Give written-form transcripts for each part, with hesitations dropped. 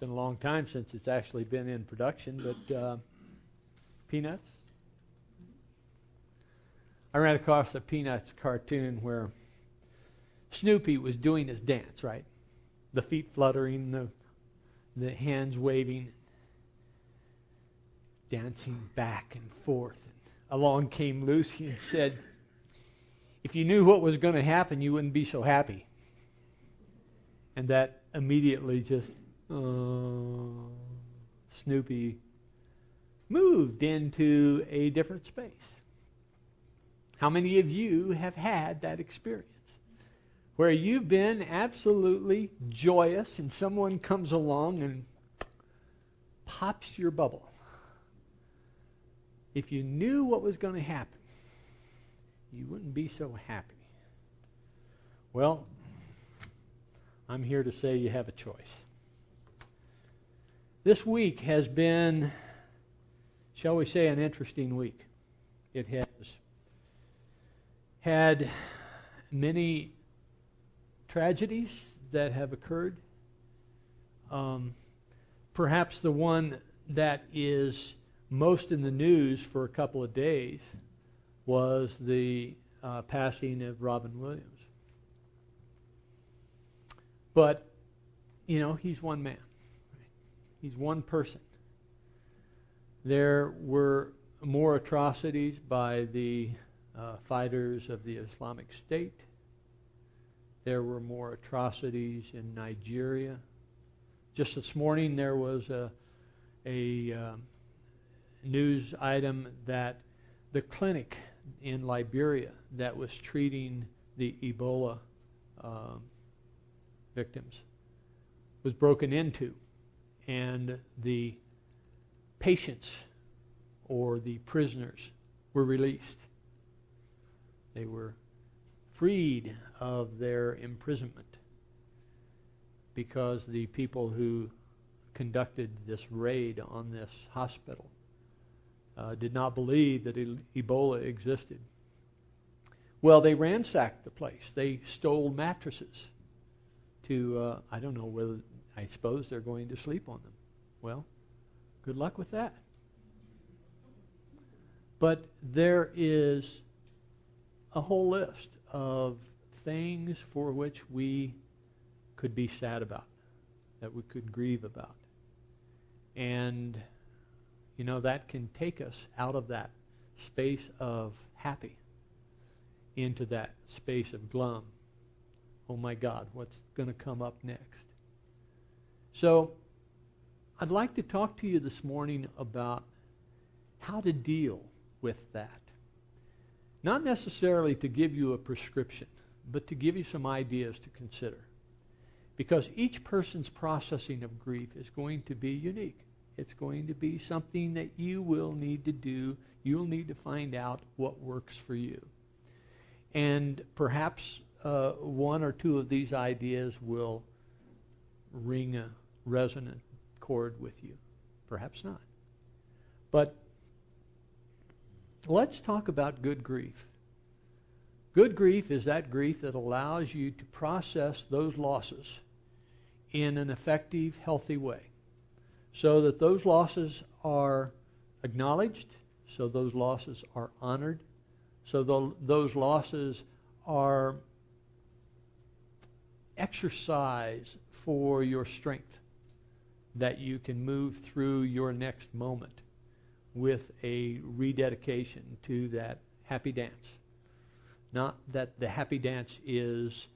been a long time since it's actually been in production, but Peanuts. I ran across a Peanuts cartoon where Snoopy was doing his dance, right? The feet fluttering, the hands waving, dancing back and forth. And along came Lucy and said, "If you knew what was going to happen, you wouldn't be so happy." And that immediately just, Snoopy moved into a different space. How many of you have had that experience where you've been absolutely joyous and someone comes along and pops your bubble? If you knew what was going to happen, you wouldn't be so happy. Well, I'm here to say you have a choice. This week has been, shall we say, an interesting week. It has had many tragedies that have occurred. Perhaps the one that is most in the news for a couple of days was the passing of Robin Williams. But, you know, he's one man. Right? He's one person. There were more atrocities by the fighters of the Islamic State. There were more atrocities in Nigeria. Just this morning there was a news item that the clinic in Liberia that was treating the Ebola victims was broken into, and the patients or the prisoners were released. They were freed of their imprisonment because the people who conducted this raid on this hospital did not believe that Ebola existed. Well, they ransacked the place. They stole mattresses to, I don't know whether, I suppose they're going to sleep on them. Well, good luck with that. But there is a whole list of things for which we could be sad about, that we could grieve about. And, you know, that can take us out of that space of happy into that space of glum. Oh my God, what's going to come up next? So, I'd like to talk to you this morning about how to deal with that. Not necessarily to give you a prescription, but to give you some ideas to consider. Because each person's processing of grief is going to be unique. It's going to be something that you will need to do. You'll need to find out what works for you. And perhaps one or two of these ideas will ring a resonant chord with you. Perhaps not. But let's talk about good grief. Good grief is that grief that allows you to process those losses in an effective, healthy way, so that those losses are acknowledged, so those losses are honored, so those losses are exercise for your strength, that you can move through your next moment with a rededication to that happy dance. Not that the happy dance is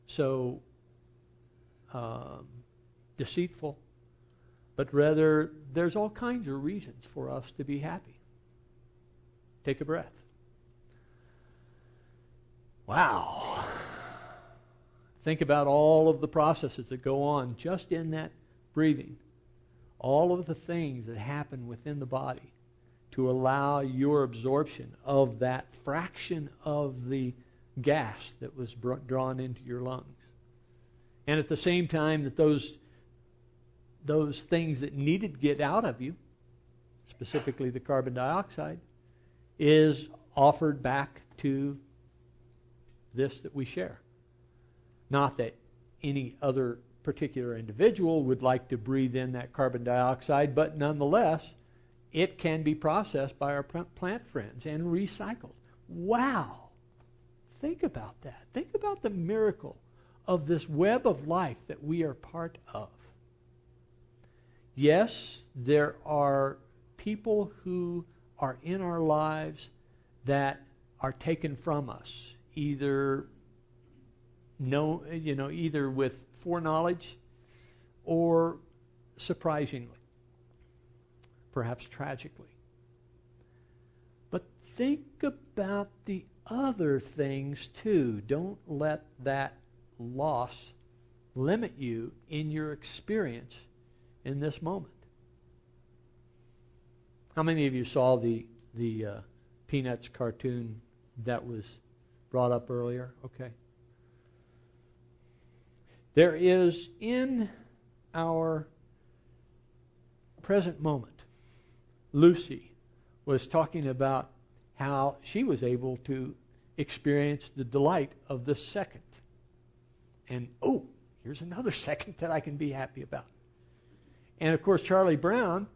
so deceitful, but rather there's all kinds of reasons for us to be happy. Take a breath. Wow. Think about all of the processes that go on just in that breathing. All of the things that happen within the body to allow your absorption of that fraction of the gas that was drawn into your lungs. And at the same time that those things that needed to get out of you, specifically the carbon dioxide, is offered back to this that we share. Not that any other particular individual would like to breathe in that carbon dioxide, but nonetheless, it can be processed by our plant friends and recycled. Wow! Think about that. Think about the miracle of this web of life that we are part of. Yes, there are people who are in our lives that are taken from us, either with foreknowledge or surprisingly, perhaps tragically. But think about the other things too. Don't let that loss limit you in your experience in this moment. How many of you saw the Peanuts cartoon that was brought up earlier? Okay. There is in our present moment, Lucy was talking about how she was able to experience the delight of the second. And, here's another second that I can be happy about. And, of course, Charlie Brown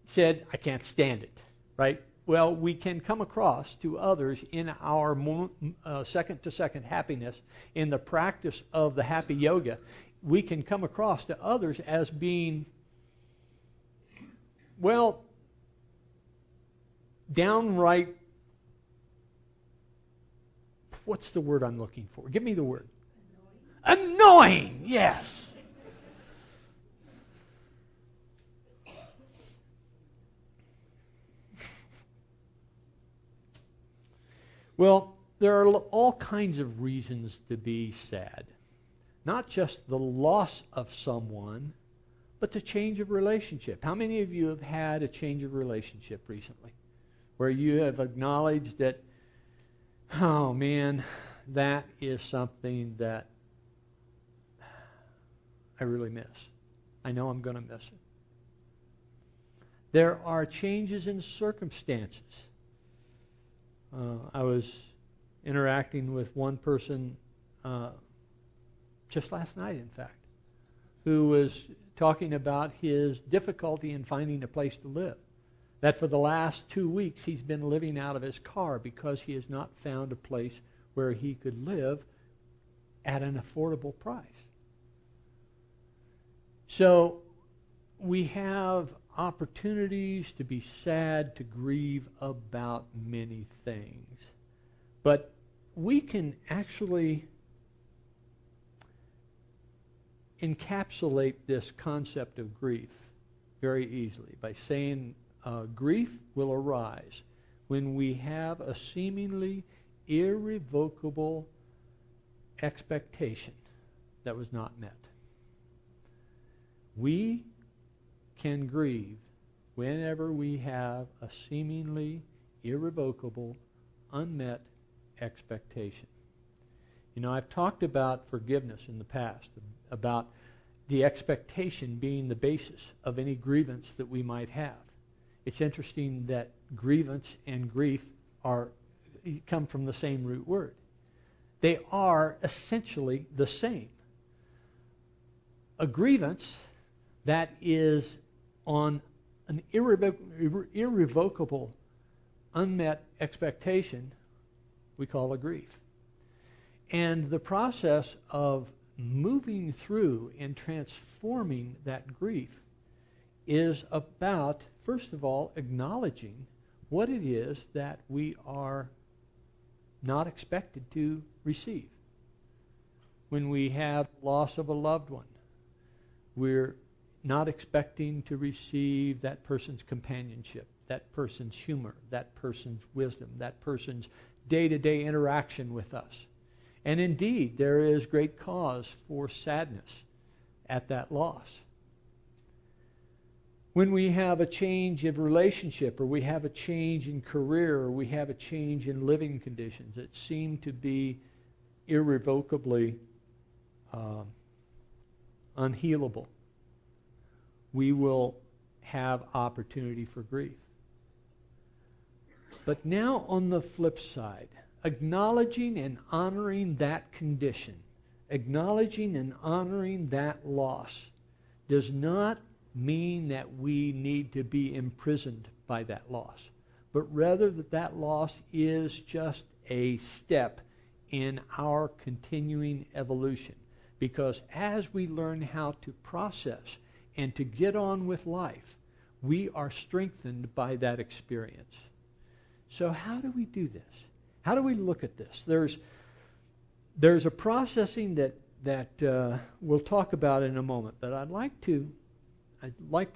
said, I can't stand it, right? Well, we can come across to others in our second-to-second happiness, in the practice of the happy yoga. We can come across to others as being, well, downright, what's the word I'm looking for? Give me the word. Annoying, yes. Well, there are all kinds of reasons to be sad. Not just the loss of someone, but the change of relationship. How many of you have had a change of relationship recently? Where you have acknowledged that, oh man, that is something that I really miss. I know I'm going to miss it. There are changes in circumstances. I was interacting with one person just last night, in fact, who was talking about his difficulty in finding a place to live. That for the last 2 weeks he's been living out of his car because he has not found a place where he could live at an affordable price. So we have opportunities to be sad, to grieve about many things. But we can actually encapsulate this concept of grief very easily by saying grief will arise when we have a seemingly irrevocable expectation that was not met. We can grieve whenever we have a seemingly irrevocable, unmet expectation. You know, I've talked about forgiveness in the past, about the expectation being the basis of any grievance that we might have. It's interesting that grievance and grief come from the same root word. They are essentially the same. A grievance that is on an irrevocable, unmet expectation, we call a grief. And the process of moving through and transforming that grief is about, first of all, acknowledging what it is that we are not expected to receive. When we have loss of a loved one, we're not expecting to receive that person's companionship, that person's humor, that person's wisdom, that person's day-to-day interaction with us. And indeed, there is great cause for sadness at that loss. When we have a change of relationship, or we have a change in career, or we have a change in living conditions that seem to be irrevocably unhealable, we will have opportunity for grief. But now on the flip side, acknowledging and honoring that condition, acknowledging and honoring that loss does not mean that we need to be imprisoned by that loss, but rather that loss is just a step in our continuing evolution. Because as we learn how to process and to get on with life, we are strengthened by that experience. So how do we do this? How do we look at this? There's a processing that we'll talk about in a moment, but I'd like to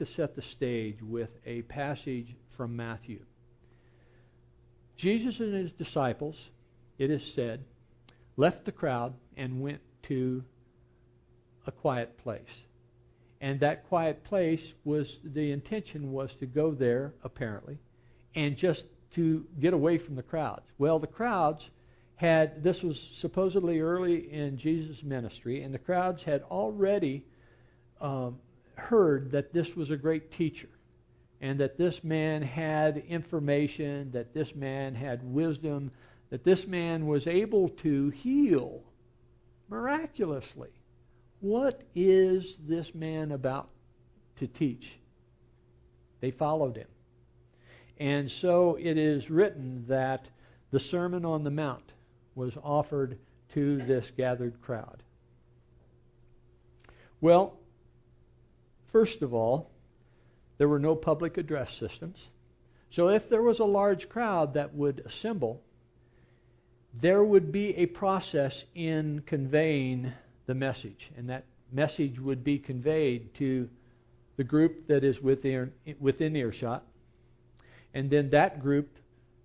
set the stage with a passage from Matthew. Jesus and his disciples, it is said, left the crowd and went to a quiet place. And that quiet place the intention was to go there, apparently, and just to get away from the crowds. Well, the crowds this was supposedly early in Jesus' ministry, and the crowds had already heard that this was a great teacher, and that this man had information, that this man had wisdom, that this man was able to heal miraculously. What is this man about to teach? They followed him. And so it is written that the Sermon on the Mount was offered to this gathered crowd. Well, first of all, there were no public address systems. So if there was a large crowd that would assemble, there would be a process in conveying the message, and that message would be conveyed to the group that is within earshot, and then that group,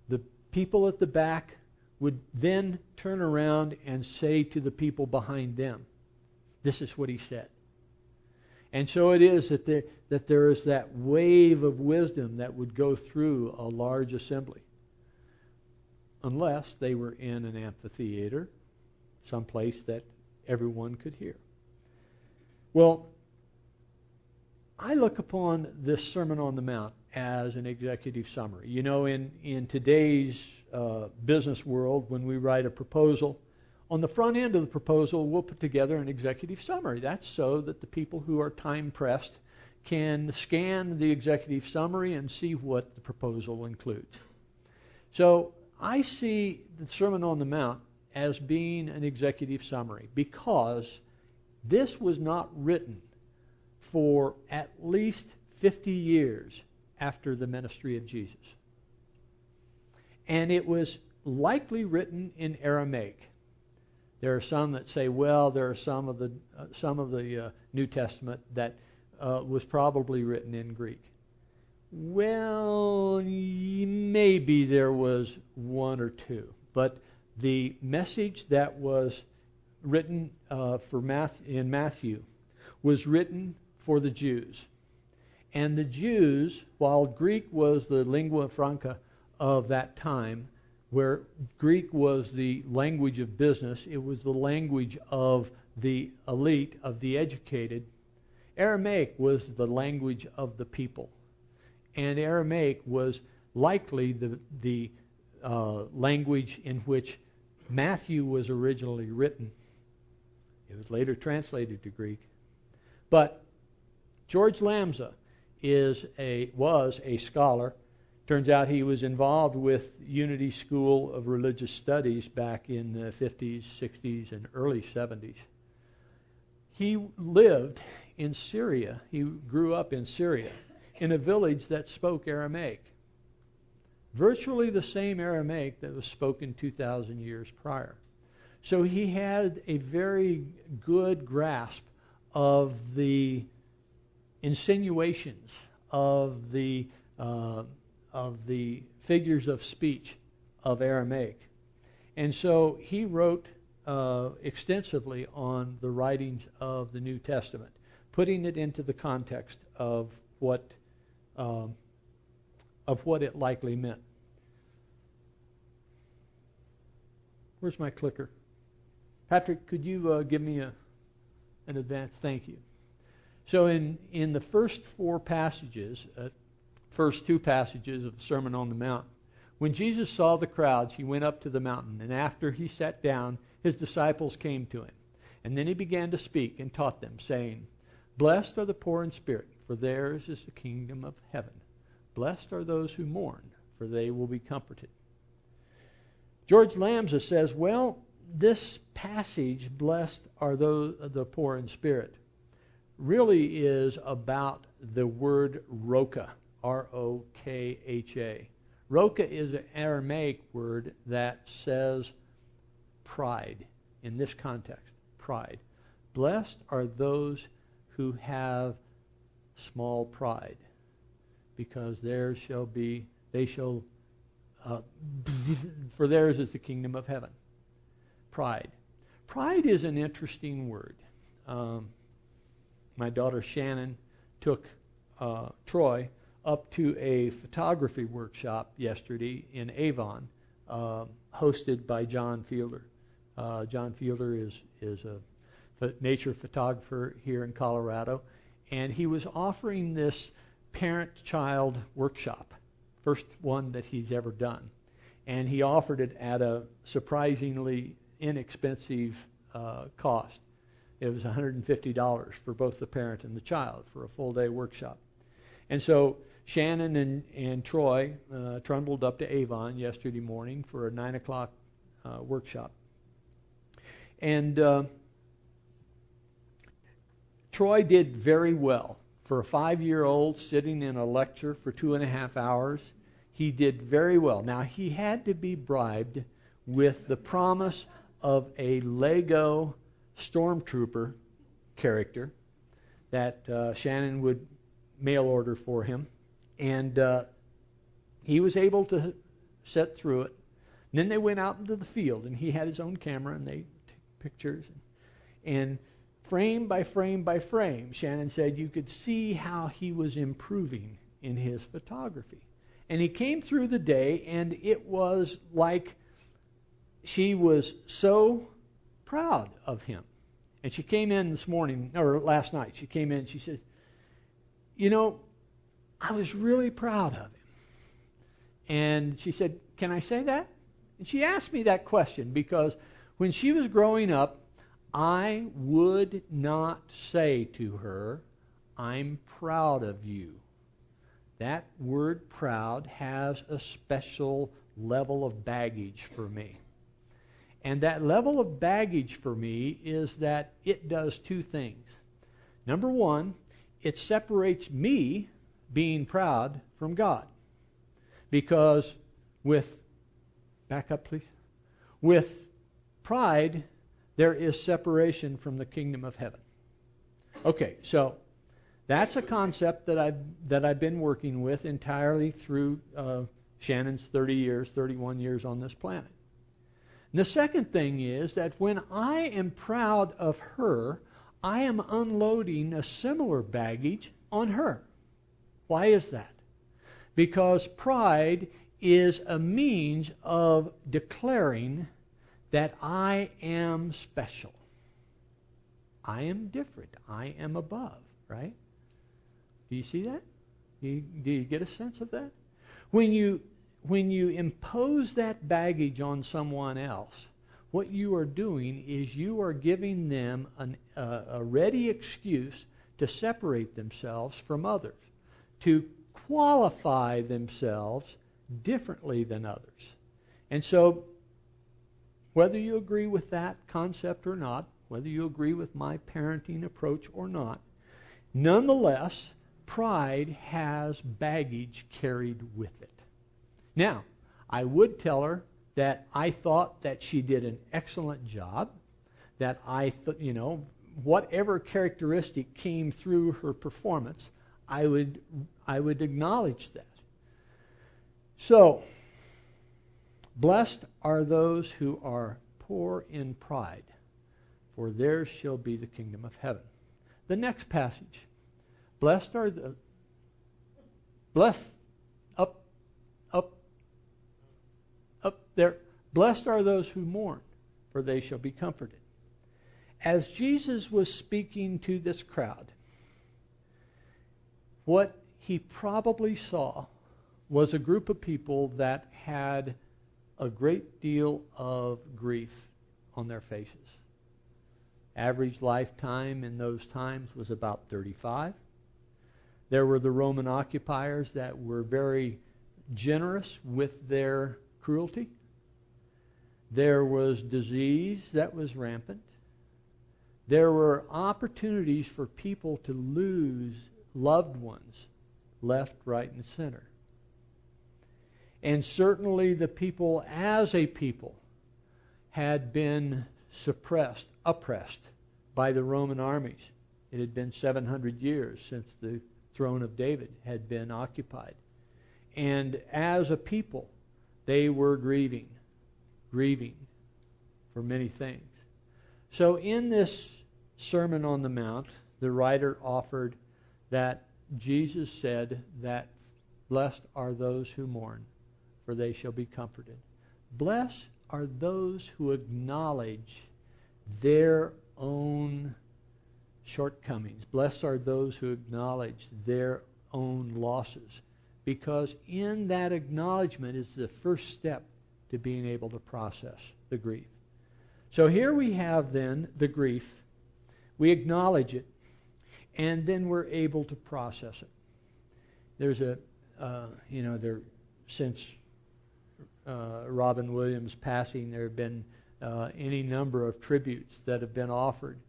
the people at the back, would then turn around and say to the people behind them, this is what he said. And so it is that there is that wave of wisdom that would go through a large assembly, unless they were in an amphitheater, someplace that everyone could hear. Well, I look upon this Sermon on the Mount as an executive summary. You know, in today's business world, when we write a proposal, on the front end of the proposal, we'll put together an executive summary. That's so that the people who are time-pressed can scan the executive summary and see what the proposal includes. So I see the Sermon on the Mount as being an executive summary, because this was not written for at least 50 years after the ministry of Jesus. And it was likely written in Aramaic. There are some that say, well, there are some of the New Testament that was probably written in Greek. Well, maybe there was one or two, but the message that was written in Matthew was written for the Jews. And the Jews, while Greek was the lingua franca of that time, where Greek was the language of business, it was the language of the elite, of the educated, Aramaic was the language of the people. And Aramaic was likely the language in which Matthew was originally written. It was later translated to Greek. But George Lambza was a scholar. Turns out he was involved with Unity School of Religious Studies back in the 50s, 60s, and early 70s. He lived in Syria. He grew up in Syria, in a village that spoke Aramaic. Virtually the same Aramaic that was spoken 2,000 years prior. So he had a very good grasp of the insinuations, of the figures of speech of Aramaic. And so he wrote extensively on the writings of the New Testament, putting it into the context of what it likely meant. Where's my clicker? Patrick, could you give me an advance? Thank you. So in the first two passages of the Sermon on the Mount, when Jesus saw the crowds, he went up to the mountain, and after he sat down, his disciples came to him. And then he began to speak and taught them, saying, Blessed are the poor in spirit, for theirs is the kingdom of heaven. Blessed are those who mourn, for they will be comforted. George Lambsa says, well, this passage, blessed are those the poor in spirit, really is about the word roka, R-O-K-H-A. Roka is an Aramaic word that says pride in this context, pride. Blessed are those who have small pride, because theirs shall be, for theirs is the kingdom of heaven. Pride. Pride is an interesting word. My daughter Shannon took Troy up to a photography workshop yesterday in Avon, hosted by John Fielder. John Fielder is a nature photographer here in Colorado, and he was offering this parent-child workshop, first one that he's ever done. And he offered it at a surprisingly inexpensive cost. It was $150 for both the parent and the child for a full-day workshop. And so Shannon and Troy trundled up to Avon yesterday morning for a 9 o'clock workshop. And Troy did very well. For a 5-year-old sitting in a lecture for 2.5 hours, he did very well. Now, he had to be bribed with the promise of a Lego stormtrooper character that Shannon would mail order for him. And he was able to sit through it. And then they went out into the field, and he had his own camera, and they took pictures. And frame by frame by frame, Shannon said you could see how he was improving in his photography. And he came through the day, and it was like she was so proud of him. And she came in this morning, or last night, she came in and she said, you know, I was really proud of him. And she said, can I say that? And she asked me that question because when she was growing up, I would not say to her, I'm proud of you. That word proud has a special level of baggage for me. And that level of baggage for me is that it does two things. Number one, it separates me being proud from God. Because back up please, with pride, there is separation from the kingdom of heaven. Okay, so that's a concept that I've been working with entirely through Shannon's 31 years on this planet. And the second thing is that when I am proud of her, I am unloading a similar baggage on her. Why is that? Because pride is a means of declaring that I am special. I am different. I am above, right? Do you see that? Do you get a sense of that? When you impose that baggage on someone else, what you are doing is you are giving them a ready excuse to separate themselves from others, to qualify themselves differently than others. And so, whether you agree with that concept or not, whether you agree with my parenting approach or not, nonetheless, pride has baggage carried with it. Now, I would tell her that I thought that she did an excellent job, that whatever characteristic came through her performance, I would acknowledge that. So, blessed are those who are poor in pride, for theirs shall be the kingdom of heaven. The next passage. Blessed are Blessed are those who mourn, for they shall be comforted. As Jesus was speaking to this crowd, what he probably saw was a group of people that had a great deal of grief on their faces. Average lifetime in those times was about 35. There were the Roman occupiers that were very generous with their cruelty. There was disease that was rampant. There were opportunities for people to lose loved ones left, right, and center. And certainly the people as a people had been suppressed, oppressed by the Roman armies. It had been 700 years since the throne of David had been occupied. And as a people, they were grieving for many things. So in this Sermon on the Mount, the writer offered that Jesus said that blessed are those who mourn, for they shall be comforted. Blessed are those who acknowledge their own shortcomings. Blessed are those who acknowledge their own losses, because in that acknowledgement is the first step to being able to process the grief. So here we have then the grief. We acknowledge it, and then we're able to process it. There's since Robin Williams' passing, there have been any number of tributes that have been offered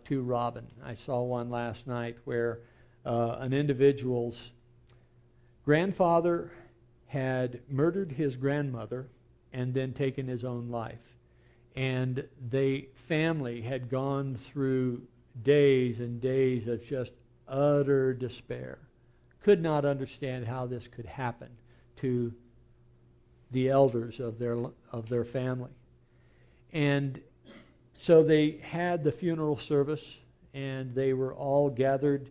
to Robin. I saw one last night where an individual's grandfather had murdered his grandmother and then taken his own life. And the family had gone through days and days of just utter despair. Could not understand how this could happen to the elders of their family. And so they had the funeral service, and they were all gathered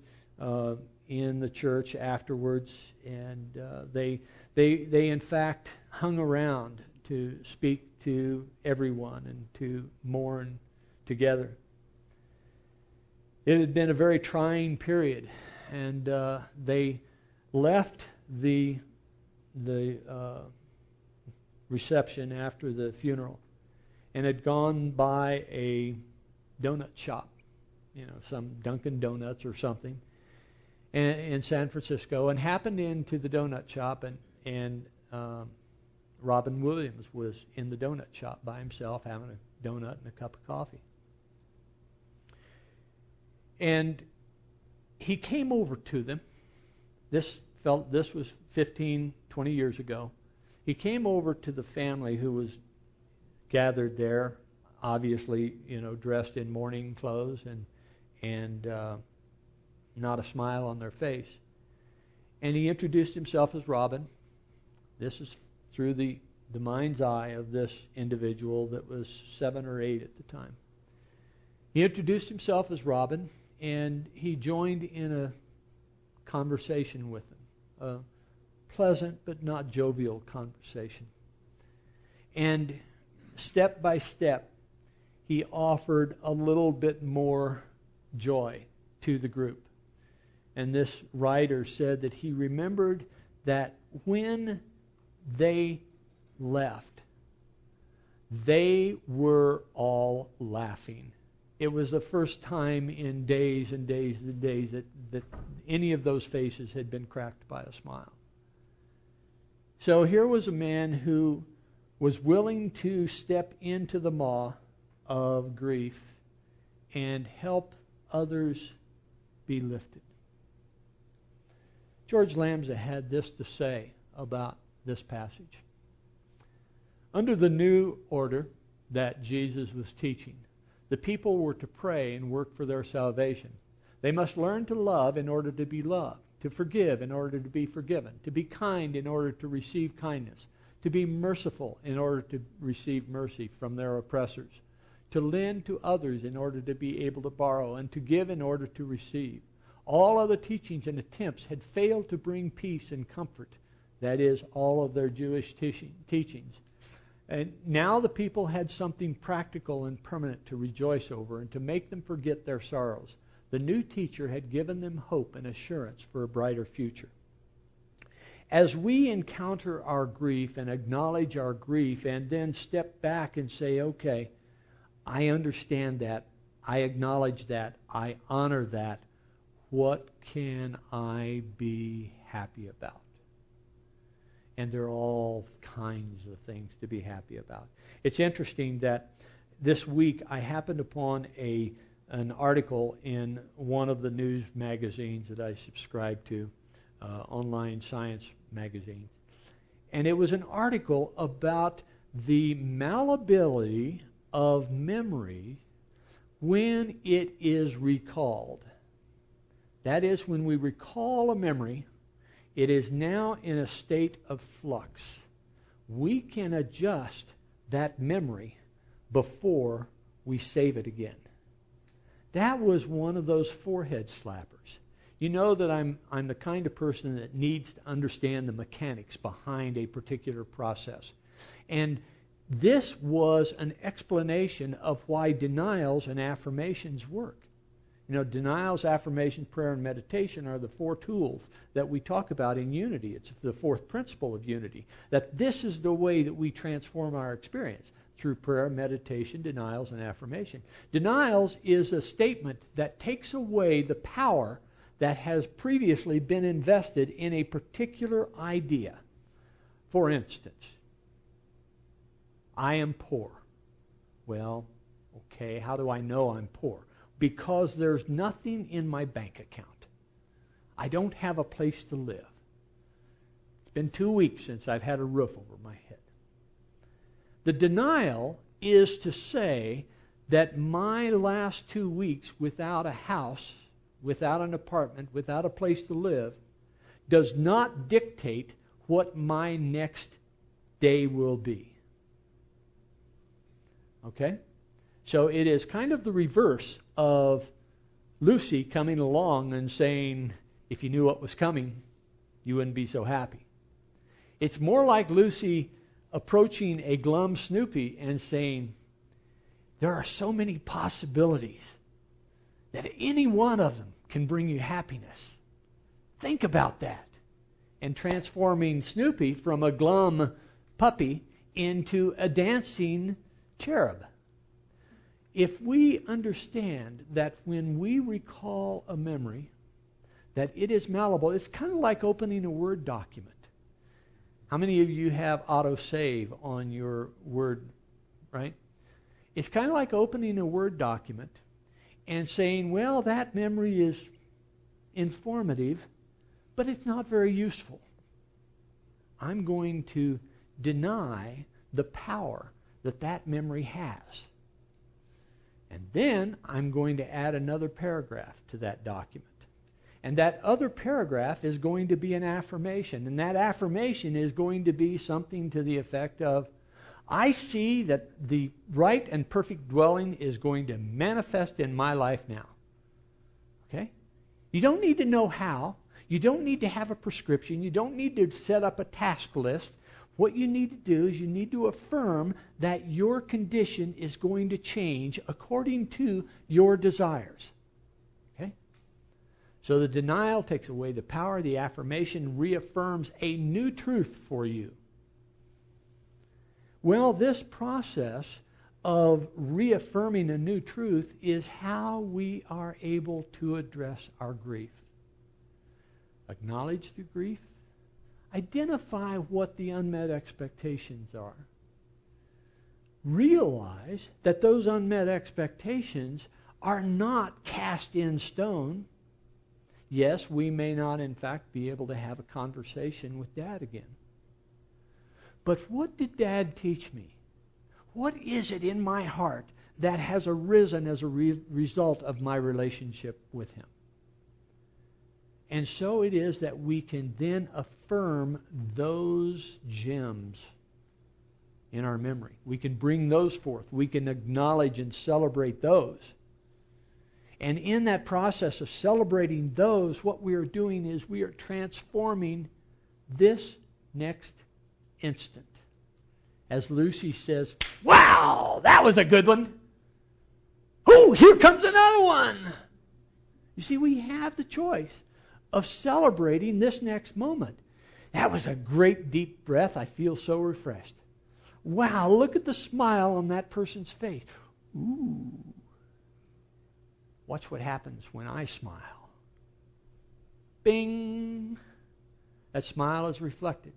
in the church afterwards, and they in fact hung around to speak to everyone and to mourn together. It had been a very trying period, and they left the reception after the funeral and had gone by a donut shop, some Dunkin' Donuts or something, in San Francisco, and happened into the donut shop, and Robin Williams was in the donut shop by himself having a donut and a cup of coffee. And he came over to them. This was 15, 20 years ago. He came over to the family who was gathered there, obviously, dressed in mourning clothes and not a smile on their face. And he introduced himself as Robin. This is through the mind's eye of this individual that was 7 or 8 at the time. He introduced himself as Robin, and he joined in a conversation with them, a pleasant but not jovial conversation. And step by step, he offered a little bit more joy to the group. And this writer said that he remembered that when they left, they were all laughing. It was the first time in days and days and days that any of those faces had been cracked by a smile. So here was a man who was willing to step into the maw of grief and help others be lifted. George Lambsa had this to say about this passage. Under the new order that Jesus was teaching, the people were to pray and work for their salvation. They must learn to love in order to be loved, to forgive in order to be forgiven, to be kind in order to receive kindness, to be merciful in order to receive mercy from their oppressors, to lend to others in order to be able to borrow, and to give in order to receive. All other teachings and attempts had failed to bring peace and comfort. That is, all of their Jewish teachings. And now the people had something practical and permanent to rejoice over and to make them forget their sorrows. The new teacher had given them hope and assurance for a brighter future. As we encounter our grief and acknowledge our grief and then step back and say, okay, I understand that. I acknowledge that. I honor that. What can I be happy about? And there are all kinds of things to be happy about. It's interesting that this week I happened upon an article in one of the news magazines that I subscribe to, online science magazine. And it was an article about the malleability of memory when it is recalled. That is, when we recall a memory, it is now in a state of flux. We can adjust that memory before we save it again. That was one of those forehead slappers. You know that I'm the kind of person that needs to understand the mechanics behind a particular process. And this was an explanation of why denials and affirmations work. You know, denials, affirmation, prayer, and meditation are the four tools that we talk about in unity. It's the fourth principle of unity. That this is the way that we transform our experience, through prayer, meditation, denials, and affirmation. Denials is a statement that takes away the power that has previously been invested in a particular idea. For instance, I am poor. Well, okay, how do I know I'm poor? Because there's nothing in my bank account. I don't have a place to live. It's been 2 weeks since I've had a roof over my head. The denial is to say that my last 2 weeks without a house, without an apartment, without a place to live, does not dictate what my next day will be. Okay? So it is kind of the reverse of Lucy coming along and saying, if you knew what was coming, you wouldn't be so happy. It's more like Lucy approaching a glum Snoopy and saying, there are so many possibilities that any one of them can bring you happiness. Think about that. And transforming Snoopy from a glum puppy into a dancing cherub. If we understand that when we recall a memory, that it is malleable, it's kind of like opening a Word document. How many of you have autosave on your Word, right? It's kind of like opening a Word document and saying, well, that memory is informative, but it's not very useful. I'm going to deny the power that that memory has. And then I'm going to add another paragraph to that document. And that other paragraph is going to be an affirmation. And that affirmation is going to be something to the effect of, I see that the right and perfect dwelling is going to manifest in my life now. Okay? You don't need to know how. You don't need to have a prescription. You don't need to set up a task list. What you need to do is you need to affirm that your condition is going to change according to your desires. Okay? So the denial takes away the power. The affirmation reaffirms a new truth for you. Well, this process of reaffirming a new truth is how we are able to address our grief. Acknowledge the grief. Identify what the unmet expectations are. Realize that those unmet expectations are not cast in stone. Yes, we may not, in fact, be able to have a conversation with Dad again. But what did Dad teach me? What is it in my heart that has arisen as a result of my relationship with him? And so it is that we can then affirm those gems in our memory. We can bring those forth. We can acknowledge and celebrate those. And in that process of celebrating those, what we are doing is we are transforming this next instant. As Lucy says, wow, that was a good one. Oh, here comes another one. You see, we have the choice of celebrating this next moment. That was a great deep breath. I feel so refreshed. Wow, look at the smile on that person's face. Ooh. Watch what happens when I smile. Bing! That smile is reflected.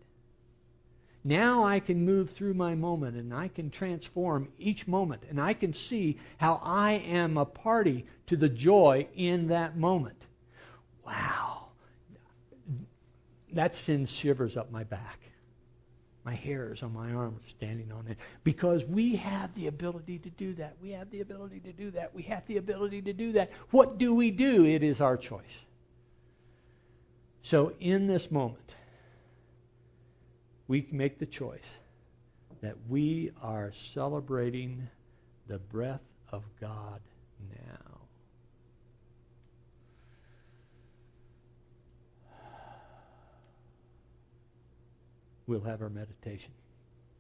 Now I can move through my moment, and I can transform each moment, and I can see how I am a party to the joy in that moment. Wow. That sends shivers up my back. My hairs on my arm are standing on it. Because we have the ability to do that. We have the ability to do that. We have the ability to do that. What do? It is our choice. So in this moment, we can make the choice that we are celebrating the breath of God now. We'll have our meditation.